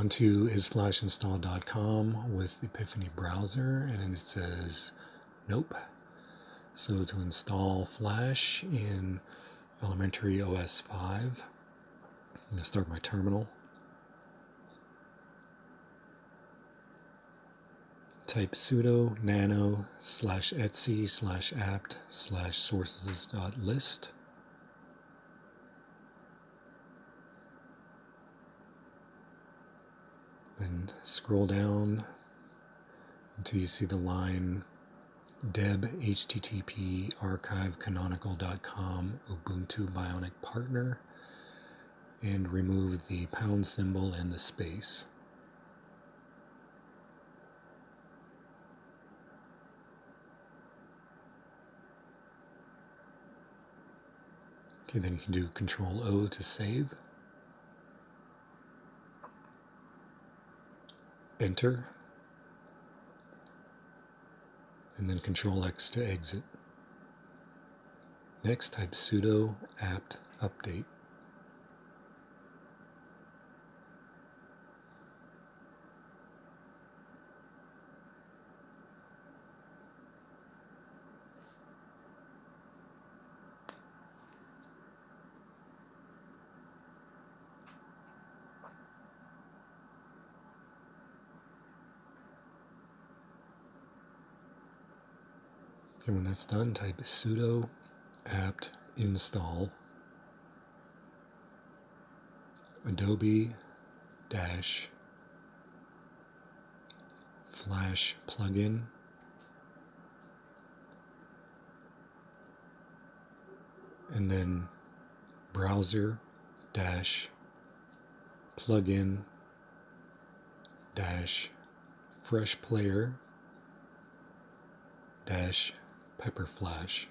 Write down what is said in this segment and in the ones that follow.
onto isflashinstall.com with Epiphany browser, and it says nope. So to install Flash in Elementary OS 5, I'm going to start my terminal. Type sudo nano /etc /apt /sources.list. Then scroll down until you see the line deb http archivecanonical.com Ubuntu Bionic Partner, and remove the pound symbol and the space. Okay, then you can do Control O to save. Enter. And then Control X to exit. Next, type sudo apt update. Okay, when that's done, type sudo apt install Adobe Flash plugin, and then browser plugin fresh player pepper flash.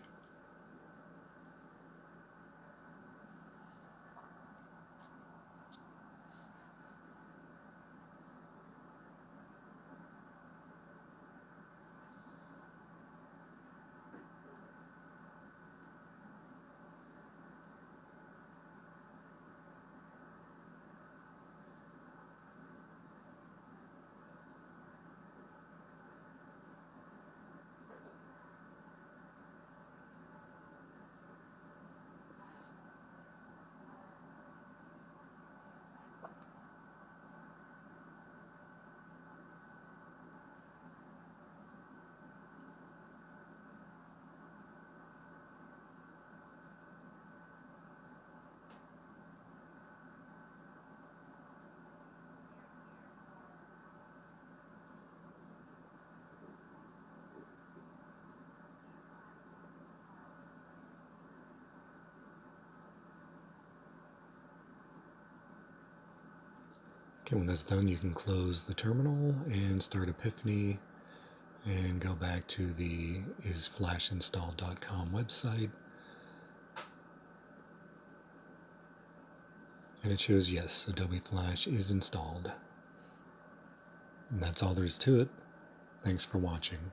Okay, when that's done, you can close the terminal and start Epiphany and go back to the isflashinstall.com website. And it shows yes, Adobe Flash is installed. And that's all there is to it. Thanks for watching.